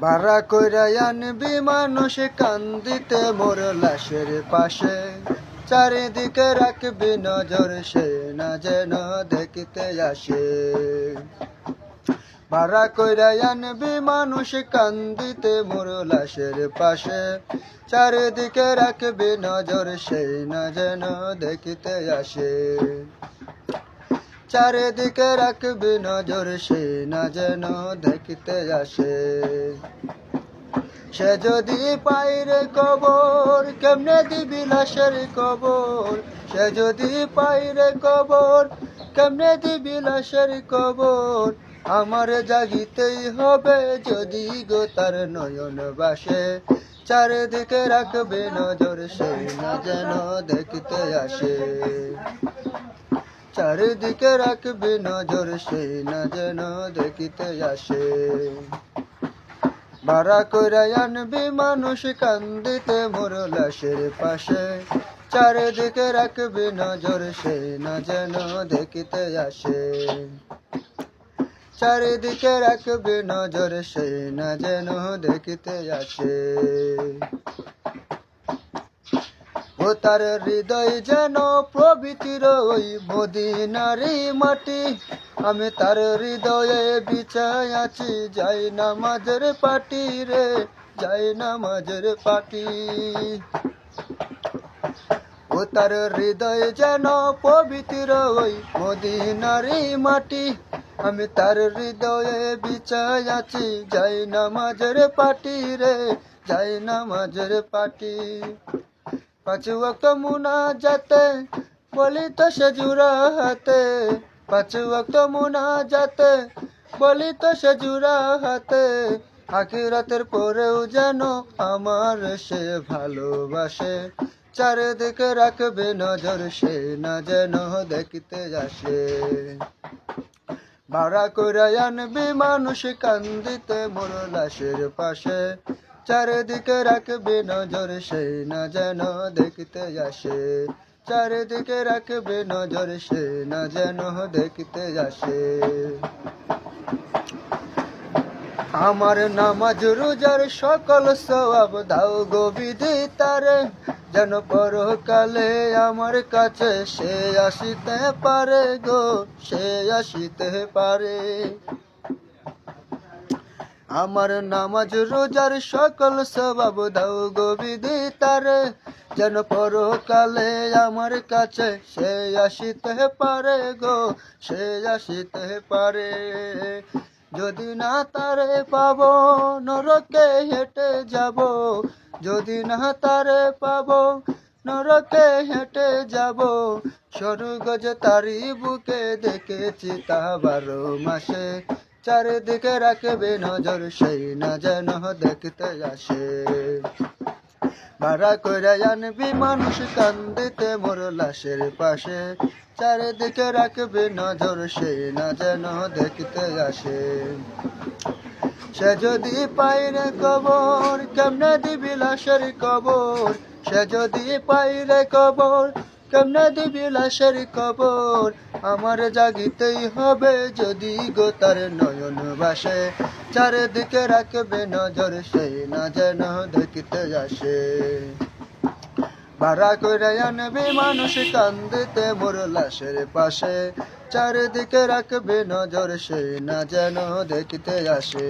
ভাড়া কইরা আনবি মানুষ কান্দিতে মোর লাশের পাশে, চারিদিকে রাখবি নজর সে না যেন দেখিতে আসে। ভাড়া কইরা আনবি মানুষ কান্দিতে মোর লাশের পাশে, চারিদিকে রাখবি নজর সে না যেন দেখিতে আসে। চারিদিকে রাখবি নজর সে না যেন দেখিতে আসে। সে যদি পাইরে কবর কেমনে দিবি লাশের কবর, সে যদি পাইরে কবর কেমনে দিবি লাশের কবর। আমার জাগিতেই হবে যদি গো তার নয়ন বাসে, চারিদিকে রাখবে নজর সে না যেন দেখিতে আসে। চারিদিকে রাখবে নজর সে না যেন দেখিতে আসে। ভাড়া কইরা আনবি মানুষ কান্দিতে মোর লাশের পাশে, চারিদিকে রাখবি নজর সে না যেন দেখিতে আসে। চারিদিকে রাখবি নজর সে না যেন দেখিতে আসে। ও তার হৃদয় যেন পবিত্র ওই মদিনারি মাটি, আমি তার হৃদয়ে বিছায় আছি যাই নামাজের পাটি রে, যাই নামাজের পাটি। ও তার হৃদয় যেন পবিত্র ওই মদিনারি মাটি, আমি তার হৃদয়ে বিছায় আছি যাই নামাজের পাটি রে, যাই নামাজের পাটি। পাঁচ ওয়াক্ত মুনাজাতে বলি তো সে জুরা হাতে, পাঁচ ওয়াক্ত মুনাজাতে বলি তো সে জুরা হাতে। আখিরাতের পরেও যেন আমার সে ভালোবাসে, চারিদিকে রাখবে নজর সে না যেন দেখিতে আসে। ভাড়া কইরা আনবি মানুষ কান্দিতে মোর লাশের পাশে, চারিদিকে রাখবে নজর সে না যেন দেখিতে আসে। চারিদিকে রাখবে নজর সে না যেন দেখিতে আসে। আমার নামাজ রোজার সকল সওয়াব দাও গো বিধি তারে, যেন পরকালে আমার কাছে সে আসিতে পারে গো, সে আসিতে পারে। আমার নামাজ রোজার সকল সওয়াব দাও গো বিধি তারে, যেন পরকালে আমার কাছে সে আসিতে পারে গো, সে আসিতে পারে। যদি না তারে পাবো নরকে হেঁটে যাব, যদি না তারে পাবো নরকে হেঁটে যাব। স্বর্গ যে তারি বুকে দেখেছি তা 12 মাসে, চারিদিকে রাখবে নজর সেই না যেন দেখতে আসে। ভাড়া কইরা আনবি মানুষ কান্দিতে মোর লাশের পাশে, চারিদিকে রাখবে নজর সেই না যেন দেখতে আসে। সে যদি পাইরে কবর কেমনে দিবি লাশের কবর, সে যদি পাইরে কবর কেমনে দিবি লাশের কবর। আমার জাগিতেই হবে যদি গো তার নয়ন বাসে, চারিদিকে রাখবে নজর সেই না যেন দেখিতে আসে। ভাড়া কইরা আনবি মানুষ কান্দিতে মোর লাশের পাশে, চারিদিকে রাখবে নজর সেই না যেন দেখিতে আসে।